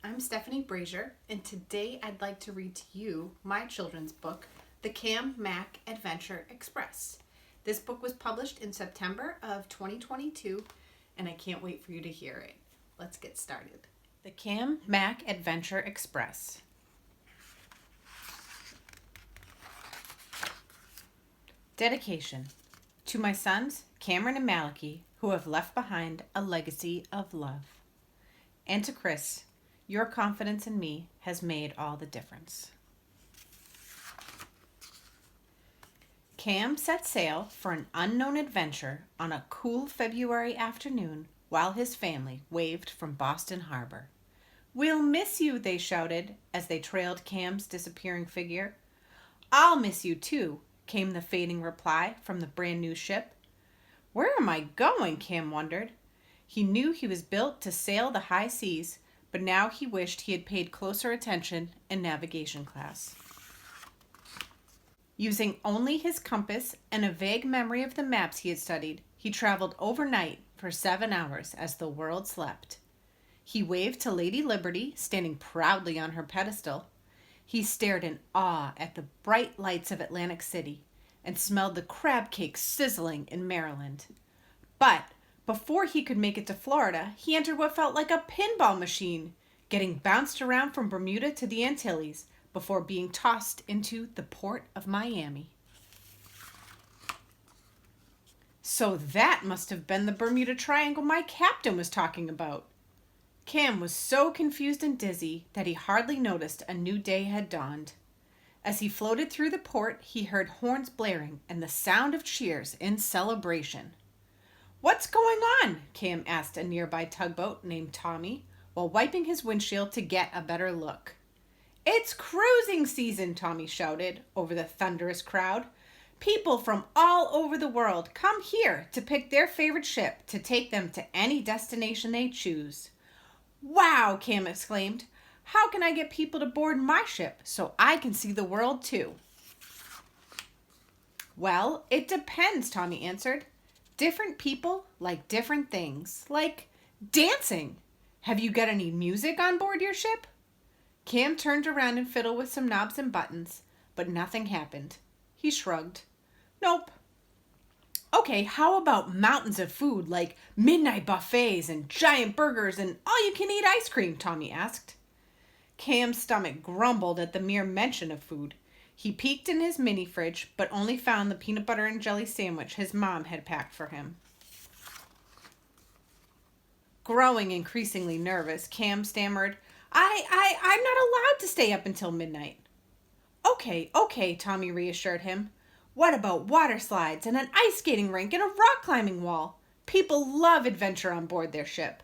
I'm Stephanie Brazier, and today I'd like to read to you my children's book, The Cam Mac Adventure Express. This book was published in September of 2022, and I can't wait for you to hear it. Let's get started. The Cam Mac Adventure Express. Dedication to my sons, Cameron and Malachi, who have left behind a legacy of love. And to Chris, your confidence in me has made all the difference. Cam set sail for an unknown adventure on a cool February afternoon while his family waved from Boston Harbor. "We'll miss you," they shouted as they trailed Cam's disappearing figure. "I'll miss you too," came the fading reply from the brand new ship. Where am I going? Cam wondered. He knew he was built to sail the high seas, but now he wished he had paid closer attention in navigation class. Using only his compass and a vague memory of the maps he had studied, he traveled overnight for 7 hours as the world slept. He waved to Lady Liberty, standing proudly on her pedestal. He stared in awe at the bright lights of Atlantic City and smelled the crab cakes sizzling in Maryland. But before he could make it to Florida, he entered what felt like a pinball machine, getting bounced around from Bermuda to the Antilles before being tossed into the port of Miami. So that must have been the Bermuda Triangle my captain was talking about. Cam was so confused and dizzy that he hardly noticed a new day had dawned. As he floated through the port, he heard horns blaring and the sound of cheers in celebration. "What's going on?" Cam asked a nearby tugboat named Tommy, while wiping his windshield to get a better look. "It's cruising season," Tommy shouted over the thunderous crowd. "People from all over the world come here to pick their favorite ship to take them to any destination they choose." "Wow!" Cam exclaimed. "How can I get people to board my ship so I can see the world too?" "Well, it depends," Tommy answered. "Different people like different things, like dancing. Have you got any music on board your ship?" Cam turned around and fiddled with some knobs and buttons, but nothing happened. He shrugged. "Nope." "Okay, how about mountains of food like midnight buffets and giant burgers and all-you-can-eat ice cream?" Tommy asked. Cam's stomach grumbled at the mere mention of food. He peeked in his mini fridge, but only found the peanut butter and jelly sandwich his mom had packed for him. Growing increasingly nervous, Cam stammered, I'm not allowed to stay up until midnight." Okay, Tommy reassured him. "What about water slides and an ice skating rink and a rock climbing wall? People love adventure on board their ship."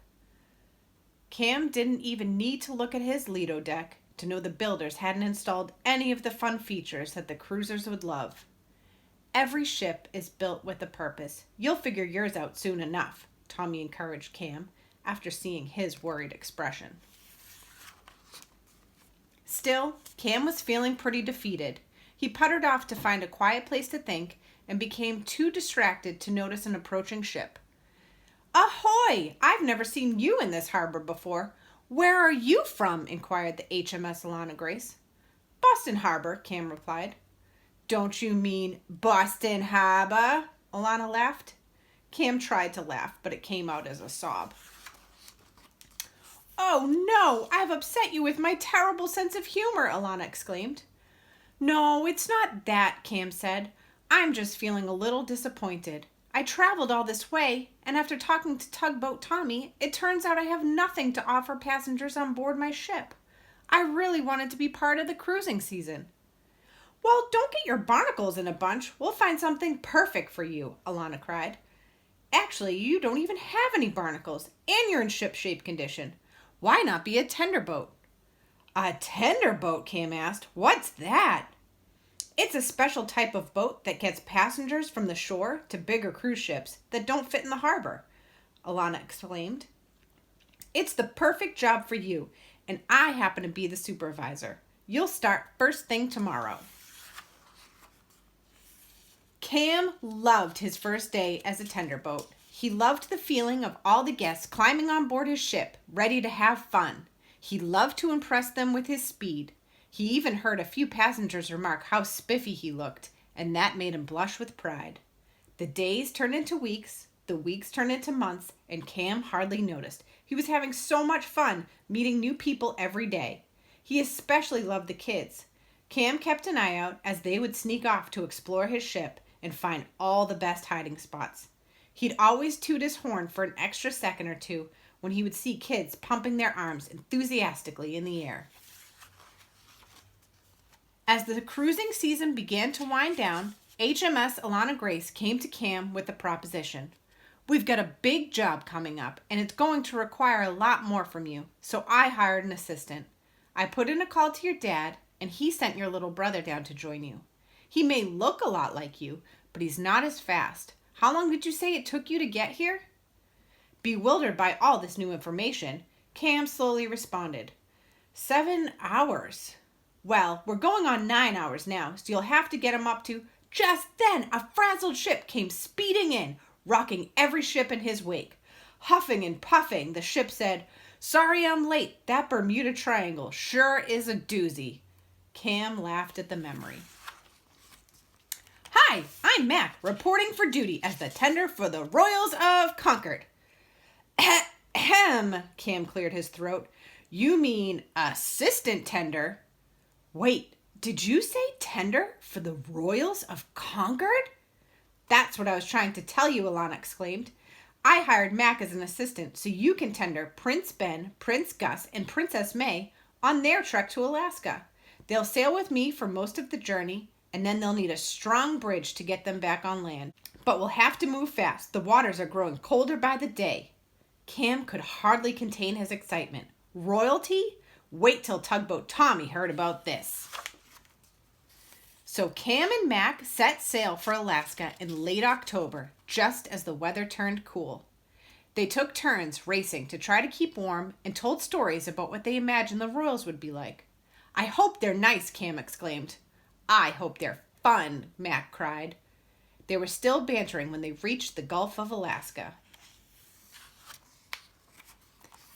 Cam didn't even need to look at his Lido deck to know the builders hadn't installed any of the fun features that the cruisers would love. "Every ship is built with a purpose. You'll figure yours out soon enough," Tommy encouraged Cam after seeing his worried expression. Still, Cam was feeling pretty defeated. He puttered off to find a quiet place to think and became too distracted to notice an approaching ship. "Ahoy! I've never seen you in this harbor before. Where are you from?" inquired the HMS Alana Grace. "Boston Harbor," Cam replied. "Don't you mean Boston Harbor?" Alana laughed. Cam tried to laugh, but it came out as a sob. "Oh no, I've upset you with my terrible sense of humor," Alana exclaimed. "No, it's not that," Cam said. "I'm just feeling a little disappointed. I traveled all this way, and after talking to Tugboat Tommy, it turns out I have nothing to offer passengers on board my ship. I really wanted to be part of the cruising season." "Well, don't get your barnacles in a bunch. We'll find something perfect for you," Alana cried. "Actually, you don't even have any barnacles, and you're in ship-shape condition. Why not be a tenderboat?" "A tenderboat?" Cam asked. "What's that?" "It's a special type of boat that gets passengers from the shore to bigger cruise ships that don't fit in the harbor," Alana exclaimed. "It's the perfect job for you, and I happen to be the supervisor. You'll start first thing tomorrow." Cam loved his first day as a tenderboat. He loved the feeling of all the guests climbing on board his ship, ready to have fun. He loved to impress them with his speed. He even heard a few passengers remark how spiffy he looked, and that made him blush with pride. The days turned into weeks, the weeks turned into months, and Cam hardly noticed. He was having so much fun meeting new people every day. He especially loved the kids. Cam kept an eye out as they would sneak off to explore his ship and find all the best hiding spots. He'd always toot his horn for an extra second or two when he would see kids pumping their arms enthusiastically in the air. As the cruising season began to wind down, HMS Alana Grace came to Cam with a proposition. We've got a big job coming up, and it's going to require a lot more from you, so I hired an assistant. I put in a call to your dad, and he sent your little brother down to join you. He may look a lot like you, but he's not as fast. How long did you say it took you to get here? Bewildered by all this new information, Cam slowly responded. 7 hours. Well, we're going on 9 hours now, so you'll have to get him up to... Just then, a frazzled ship came speeding in, rocking every ship in his wake. Huffing and puffing, the ship said, "Sorry I'm late. That Bermuda Triangle sure is a doozy." Cam laughed at the memory. "Hi, I'm Mac, reporting for duty as the tender for the Royals of Concord." Ahem, Cam cleared his throat. "You mean assistant tender?" "Wait, did you say tender for the Royals of Concord?" "That's what I was trying to tell you," Alana exclaimed. "I hired Mac as an assistant so you can tender Prince Ben, Prince Gus, and Princess May on their trek to Alaska. They'll sail with me for most of the journey, and then they'll need a strong bridge to get them back on land. But we'll have to move fast. The waters are growing colder by the day." Cam could hardly contain his excitement. Royalty? Wait till Tugboat Tommy heard about this. So Cam and Mac set sail for Alaska in late October, just as the weather turned cool. They took turns racing to try to keep warm and told stories about what they imagined the Royals would be like. "I hope they're nice," Cam exclaimed. "I hope they're fun," Mac cried. They were still bantering when they reached the Gulf of Alaska.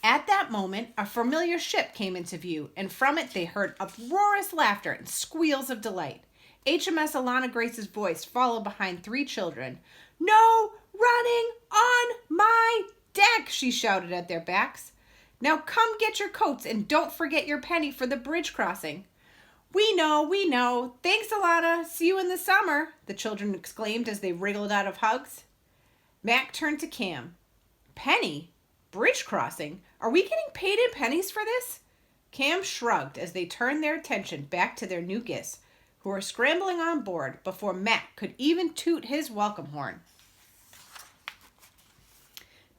At that moment, a familiar ship came into view, and from it they heard uproarious laughter and squeals of delight. HMS Alana Grace's voice followed behind 3 children. "No running on my deck," she shouted at their backs. "Now come get your coats and don't forget your penny for the bridge crossing." We know. Thanks, Alana. See you in the summer," the children exclaimed as they wriggled out of hugs. Mac turned to Cam. "Penny? Bridge crossing? Are we getting paid in pennies for this?" Cam shrugged as they turned their attention back to their new guests, who were scrambling on board before Mac could even toot his welcome horn.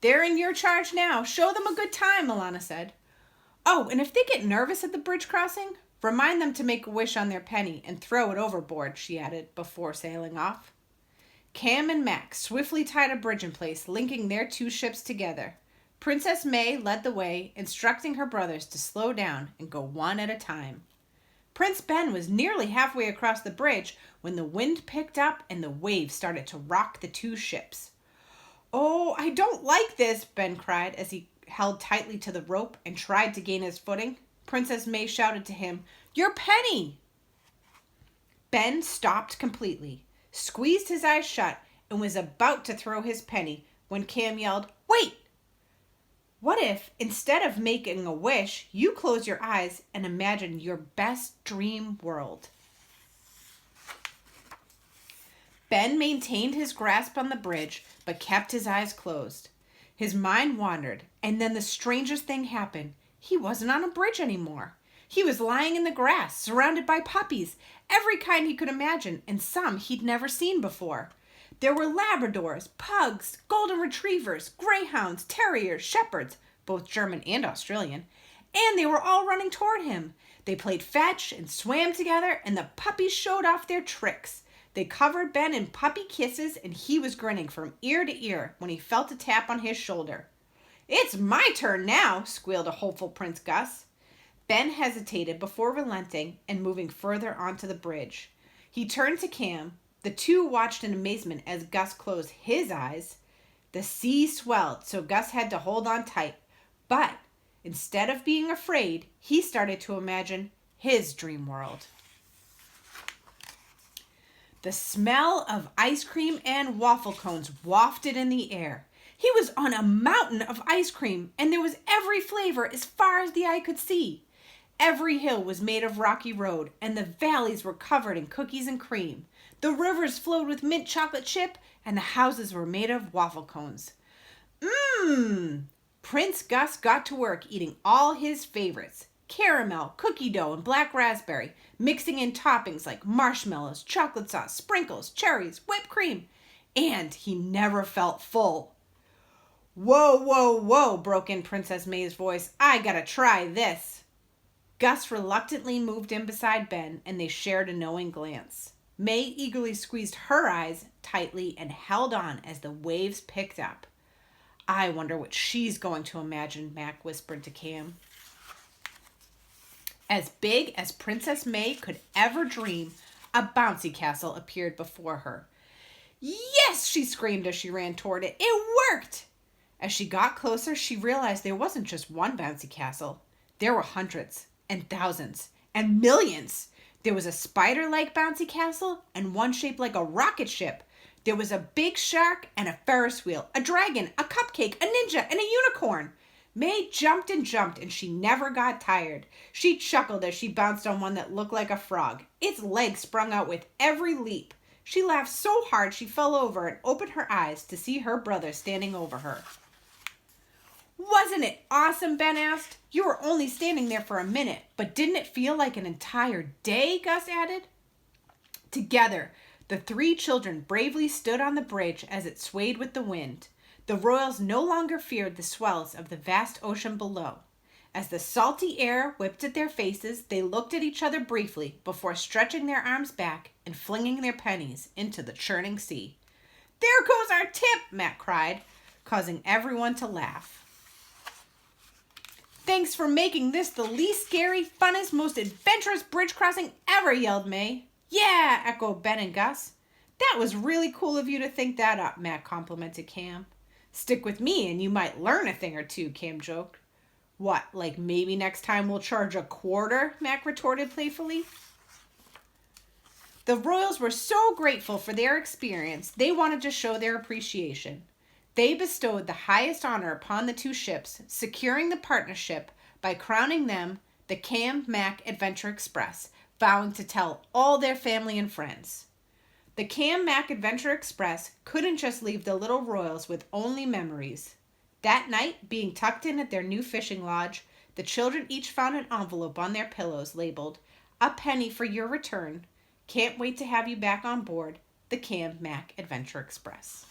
"They're in your charge now. Show them a good time," Alana said. "Oh, and if they get nervous at the bridge crossing, remind them to make a wish on their penny and throw it overboard," she added before sailing off. Cam and Mac swiftly tied a bridge in place, linking their 2 ships together. Princess May led the way, instructing her brothers to slow down and go one at a time. Prince Ben was nearly halfway across the bridge when the wind picked up and the waves started to rock the 2 ships. "Oh, I don't like this," Ben cried as he held tightly to the rope and tried to gain his footing. Princess May shouted to him, "Your penny!" Ben stopped completely, squeezed his eyes shut, and was about to throw his penny when Cam yelled, "Wait! What if, instead of making a wish, you close your eyes and imagine your best dream world?" Ben maintained his grasp on the bridge, but kept his eyes closed. His mind wandered, and then the strangest thing happened. He wasn't on a bridge anymore. He was lying in the grass, surrounded by puppies, every kind he could imagine, and some he'd never seen before. There were Labradors, Pugs, Golden Retrievers, Greyhounds, Terriers, Shepherds, both German and Australian, and they were all running toward him. They played fetch and swam together, and the puppies showed off their tricks. They covered Ben in puppy kisses, and he was grinning from ear to ear when he felt a tap on his shoulder. "It's my turn now," squealed a hopeful Prince Gus. Ben hesitated before relenting and moving further onto the bridge. He turned to Cam. The 2 watched in amazement as Gus closed his eyes. The sea swelled, so Gus had to hold on tight. But Instead of being afraid, he started to imagine his dream world. The smell of ice cream and waffle cones wafted in the air. He was on a mountain of ice cream, and there was every flavor as far as the eye could see. Every hill was made of rocky road, and the valleys were covered in cookies and cream. The rivers flowed with mint chocolate chip, and the houses were made of waffle cones. Mmm! Prince Gus got to work eating all his favorites. Caramel, cookie dough, and black raspberry, mixing in toppings like marshmallows, chocolate sauce, sprinkles, cherries, whipped cream. And he never felt full. Whoa, whoa, whoa, broke in Princess May's voice. I gotta try this. Gus reluctantly moved in beside Ben, and they shared a knowing glance. May eagerly squeezed her eyes tightly and held on as the waves picked up. I wonder what she's going to imagine, Mac whispered to Cam. As big as Princess May could ever dream, a bouncy castle appeared before her. Yes, she screamed as she ran toward it. It worked! As she got closer, she realized there wasn't just one bouncy castle. There were hundreds and thousands and millions. There was a spider-like bouncy castle and one shaped like a rocket ship. There was a big shark and a Ferris wheel, a dragon, a cupcake, a ninja, and a unicorn. May jumped and jumped, and she never got tired. She chuckled as she bounced on one that looked like a frog. Its legs sprung out with every leap. She laughed so hard she fell over and opened her eyes to see her brother standing over her. Wasn't it awesome? Ben asked. You were only standing there for a minute, but didn't it feel like an entire day? Gus added. Together, the three children bravely stood on the bridge as it swayed with the wind. The Royals no longer feared the swells of the vast ocean below. As the salty air whipped at their faces, they looked at each other briefly before stretching their arms back and flinging their pennies into the churning sea. There goes our tip, Matt cried, causing everyone to laugh. Thanks for making this the least scary, funnest, most adventurous bridge crossing ever, yelled May. Yeah, echoed Ben and Gus. That was really cool of you to think that up, Matt complimented Cam. Stick with me and you might learn a thing or two, Cam joked. What, like maybe next time we'll charge a quarter? Mac retorted playfully. The Royals were so grateful for their experience, they wanted to show their appreciation. They bestowed the highest honor upon the two ships, securing the partnership by crowning them the Cam Mac Adventure Express, vowing to tell all their family and friends. The Cam Mac Adventure Express couldn't just leave the little Royals with only memories. That night, being tucked in at their new fishing lodge, the children each found an envelope on their pillows labeled, "A penny for your return. Can't wait to have you back on board the Cam Mac Adventure Express."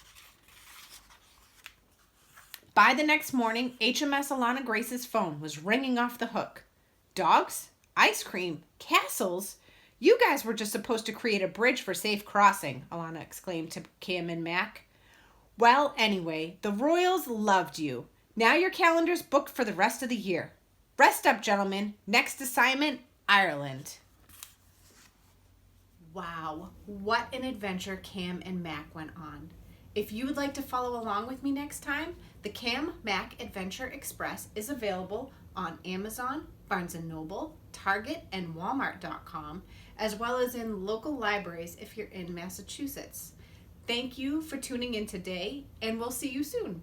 By the next morning, HMS Alana Grace's phone was ringing off the hook. Dogs? Ice cream? Castles? You guys were just supposed to create a bridge for safe crossing, Alana exclaimed to Cam and Mac. Well, anyway, the Royals loved you. Now your calendar's booked for the rest of the year. Rest up, gentlemen. Next assignment, Ireland. Wow, what an adventure Cam and Mac went on. If you would like to follow along with me next time, the Cam Mac Adventure Express is available on Amazon, Barnes & Noble, Target, and Walmart.com, as well as in local libraries if you're in Massachusetts. Thank you for tuning in today, and we'll see you soon.